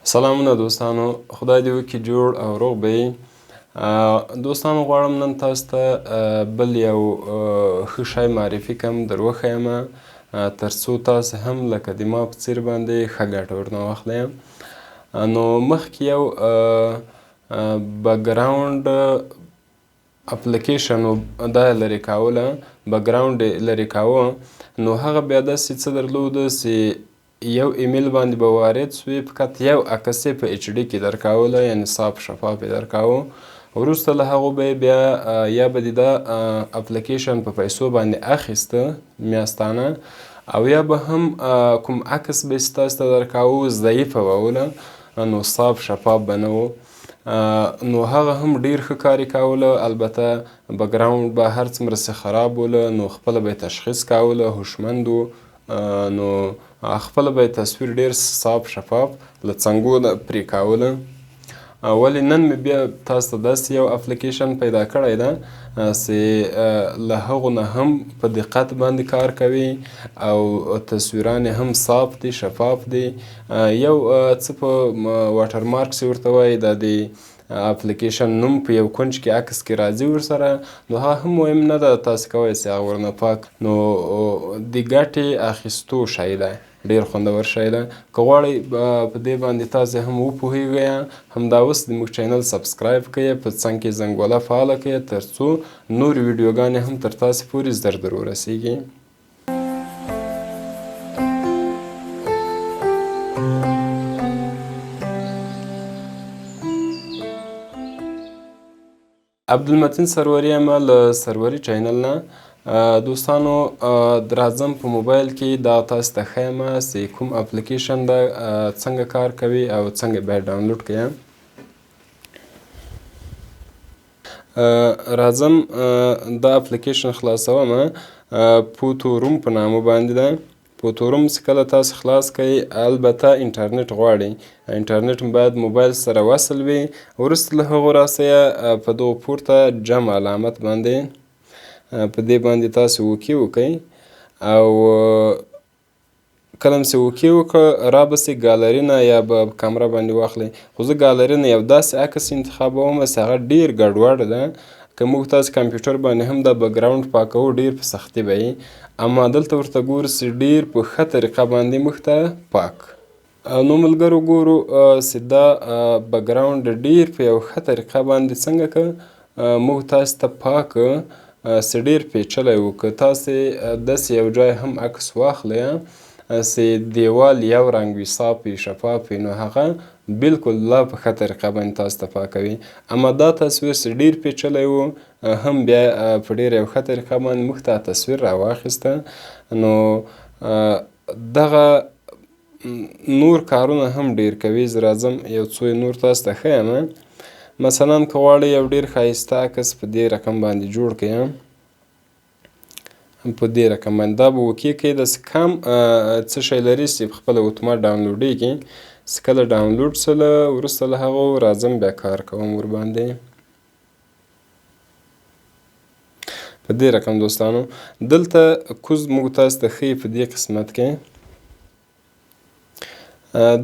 سلامونه دوستانو، خدای دې وکړي جوړ او روغ به یې. دوستانو غواړم نن تاسو ته بل یو ښه شی معرفي کړم، در وښیمه تر څو تاسې هم لکه د ما په څیر باندې ښه ګټه ورنه واخلئ. نو مخکې یو بکګراوند اپلیکیشن دا یې لرې کوله، بکګراوند یې لرې کاوه، نو هغه بیا داسې څه درلوده چې یو ایمیل باندې به وارد سوی، فقط یو عکس یې په ایچ ډي کې درکوله، یعنې صاف شفاف یې درکاوه. وروسته له هغو به یې بیا یا به دې دا اپلیکیشن په پیسو باندې اخیسته میاشتانه، او یا به هم کوم عکس به یې تاسو ته درکاوه ضعیفه به وله، نو صاف شفاف به نه و. نو هغه هم ډیر ښه کار یې کوله، البته بکګراوند به هر څومره چې خراب وله نو خپله به یې تشخیص کوله، هوښمند و، نو خپله به یې تصویر ډیر صاف شفاف له څنګو نه پرې کوله. ولې نن مې بیا تاسو ته داسې یو اپلیکیشن پیدا کړی ده چې له هغو نه هم په دقت باندې کار کوي او تصویران یې هم صاف دي، شفاف دي. یو څه په واټرمارک چې ورته وایي، دا د اپلیکیشن نوم په یو کونج کې عکس کې راځي ورسره، نو هغه هم مهم نه ده، تاسې کولی شئ هغه ورنه پاک. نو د ګټې اخیستو شی دی، ډیر خوندور شی دی. که غواړئ په دې باندې تاسې هم وپوهیږئ، همدا اوس زموږ چینل سبسکرایب کړئ، په څنګ کې زنګوله فعاله کړئ، تر څو نورې ویډیوګانې هم تر تاسې پورې زر ورسیږي. عبدالمتین سروري یم له سروري چینل نه. دوستانو راځم په موبایل کې دا تاسو ته ښیم چې کوم اپلیکیشن ده، څنګه کار کوي او څنګه باید ډاونلوډ کړئ. راځم دا اپلیکیشن خلاصوم، پوتوروم په نامه باندې ده. پوتوروم چې کله تاسو خلاص کړئ، البته انټرنیټ غواړي، انټرنیټ باید موبایل سره وصل وي. وروسته له هغو راسئ په دغو پورته جمع علامت باندې، په دې باندې تاسو اوکې وکئ، او کله چې اوکې وکړه رابسئ ګالري نه، یا به کامره باندې واخلئ. خو زه ګالري نه یو داسې عکس انتخابوم چې هغه ډیر ګډوډ ده. که موږ تاسو کمپیوټر باندې هم دا بکګراوند پاکوو ډیر په سختي به وي، اما دلته ورته ګورو چې ډیر په ښه طریقه باندې موږ ته پاک. نو ملګرو ګورو چې دا بکګراوند ډیر په یو ښه طریقه باندې څنګه که موږ تاسو ته پاک چې ډیر پیچلی و. که تاسې داسې یو ځای هم عکس واخلئ چې دیوال یو رنګ وي، صاف وي، شفاف وي، نو هغه بالکل لا په ښه طریقه باندې تاسو ته پاکوي. اما دا تصویر چې ډیر پیچلی و، هم بیا په ډیر یو ښه طریقه باندې موږ ته تصویر راواخیسته. نو دغه نور کارونه هم ډیر کوي. زه راځم یو څو نور تاسو ته ښیم. مثلا که غواړئ یو ډیر ښایسته عکس په دې رقم باندې جوړ کړئ، په دې رقم باندې دا به اوکې کړئ. داسې کم څه شی لري چې پخپله اتومات ډاونلوډیږي، چې کله ډاونلوډ شوله وروسته له هغو راځم بیا کار کوم ورباندې. په دې رقم دوستانو دلته کوز موږ تاسو ته ښیي په دې قسمت کې.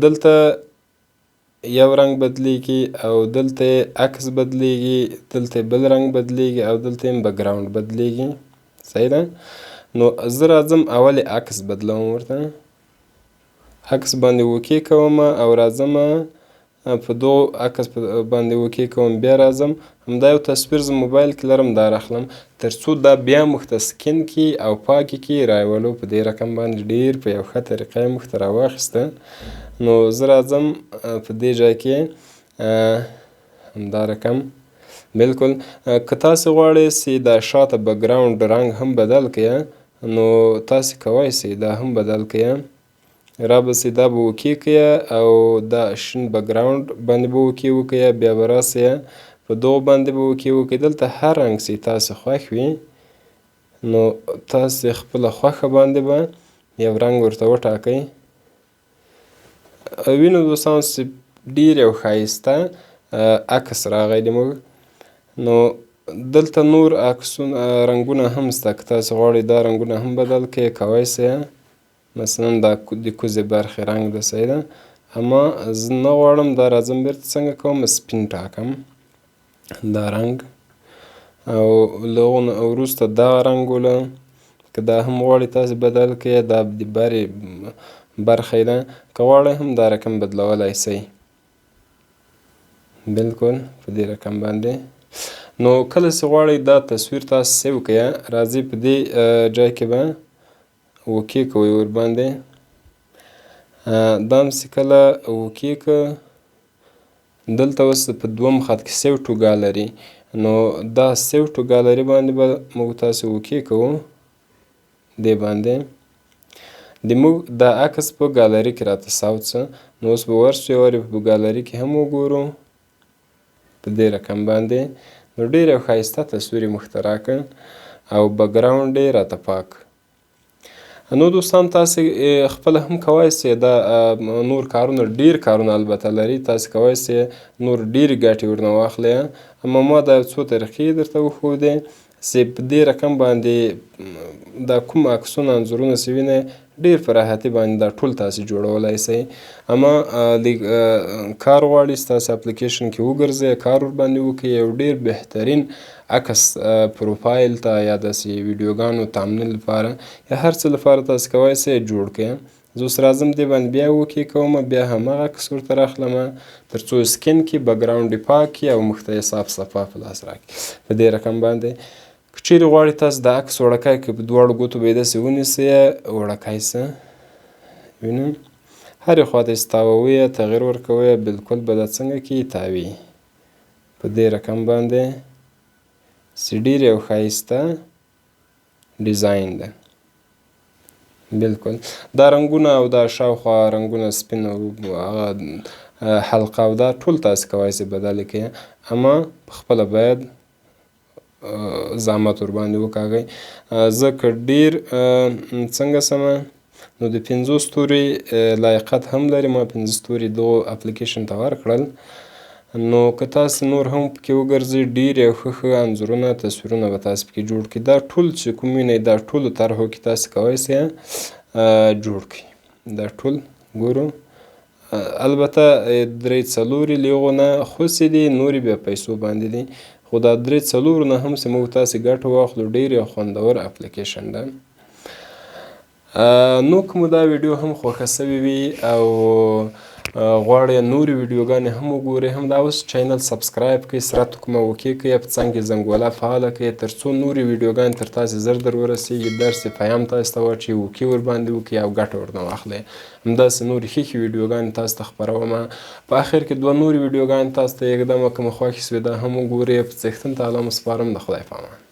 دلته یو رنګ بدلیږي، او دلته عکس بدلیږي، دلته بل رنګ بدلیږي، او دلته هم بکګراوند بدلیږي. صحیح ده؟ نو زه راځم اول عکس بدلوم، ورته عکس باندې اوکې کوم، او راځم په دغو عکس باندې اوکې کوم، بیا راځم همدا یو تصویر زه موبایل کې لرم دا راخلم، تر څو دا بیا موږ ته سکین کړي او پاکې کړي رایولو. په دې رقم باندې ډیر په یو ښه طریقه یې موږ ته راواخیسته. نو زه راځم په دې ځای کې همدا رقم بالکل. که تاسې غواړئ چې دا شاته بکګراوند رنګ هم بدل کړئ، نو تاسې کولی شئ دا هم بدل کړئ. رابسئ دا به اوکې کړئ، او دا شین بکګراوند باندې به اوکې وکړئ، بیا به راسئ په دغو باندې به اوکې وکړئ. دلته هر رنګ چې تاسې خوښ وي، نو تاسې خپله خوښه باندې به یو رنګ ورته وټاکئ. وینو دوستانو چې ډیر یو ښایسته عکس راغی د موږ. نو دلته نور عکسونه رنګونه هم شته، که تاسې غواړئ دا رنګونه هم بدل کړئ کولی شئ. مثلا دا د کوزې برخې رنګ ده، صحیح ده، اما زه نه غواړم دا راځم بیرته څنګه کوم سپین ټاکم دا رنګ او له هغو نه وروسته دغه رنګونه که دا هم غواړئ تاسې بدل کړئ دا د برې برخه ده که غواړئ هم دا رقم بدلولی شئ بلکل په دې رقم باندې نو کله چې غواړئ دا تصویر تاسو سیو کړئ راځئ په دې ځای کې به اوکې کوئ ورباندې دا هم چې کله اوکې که دلته اوس په دوم خط کې سیو ټو ګالري نو دا سیو ټو ګالري باندې به موږ تاسې اوکې کوو دې باندې د موږ دا عکس په ګالري کې راته ساوت څه نو اوس به ورشو یوارې په ګالري کې هم وګورو په دې رقم باندې نو ډېر یو ښایسته تصویر یې مخترع کړ او بکګراونډ یې راته پاک نو دوستان تاسې خپله هم کولی سئ دا نور کارونه ډېر کارونه البته لري تاسې کولی سئ نور ډېرې ګټې ورنه واخلئ اما ما دا څو طریقې درته وښودې چې په دې رقم باندې دا کوم عکسونه انځورونه چې وینئ ډېر په راحتي باندې دا ټول تاسې جوړولی سئ اما کار غواړي چې تاسې اپلیکیشن کې وګرځئ کار ورباندې وکړئ یو ډېر بهترین عکس پروفایل ته یا داسې ویډیوګانو تامنل لپاره یا هر څه لپاره تاسې کولی سئ جوړ کړئ زه اوس راځم دې باندې بیا اوکې کوم بیا همغه عکس ورته راخلم تر څو سکین کې بکګراونډ یې پاک کړي او مخ ته یې صاف صفا په لاس راکړي په دې رقم باندې که چیرې غواړئ تاسو د عکس وړکی که په دواړو ګوتو به یې داسې ونیسئ وړکی څه وینم هرې خوا ته یې تاووئ تغییر ورکوئ بلکل به دا څنګه کړي تاوي په دې رقم باندې چې ډېر یو ښایسته ډیزاین ده بلکل دا رنګونه او دا شاوخوا رنګونه سپین او هغه حلقه او دا ټول تاسې کولی سئ بدل یې کړئ اما پخپله باید زحمت ورباندې وکاږئ زه که ډېر څنګه سمه نو د 5 ستوري لایقت هم لري ما 5 ستوري دغو اپلیکیشن ته ورکړل نو که تاسې نور هم پکې وګرځئ ډېر یو ښه ښه انځورونه تصویرونه به تاسې پکې جوړ کړي دا ټول چې کوم وینئ دا ټولو طرحو کې تاسې کولی سئ جوړ کړئ دا ټول ګورو البته 3-4 له هغو نه خوسې دي نورې بیا پیسو باندې دي خو دا 3-4 نه هم چې موږ تاسې ګټه واخلو ډېر یو خوندور اپلیکیشن ده نو که مو دا ویډیو هم خوښه سوې وي او غواړئ نورې ویډیوګانې هم وګورئ همدا اوس چینل سبسکرایب کړئ سره توکمه اوکې کړئ په څنګ کې زنګوله فعاله کړئ تر څو نورې ویډیوګانې تر تاسې زر در ورسیږي درس پیام تاسې ته واچوي اوکې ورباندې وکړئ او ګټه ورنه واخلئ همداسې نورې ښې ښې ویډیوګانې تاسو ته خپرومه په اخر کې 2 نورې ویډیوګانې تاسو ته یږدمه که مو خوښې سوې دا هم وګورئ په څښتن تعالی مو سپارم د خدای په امان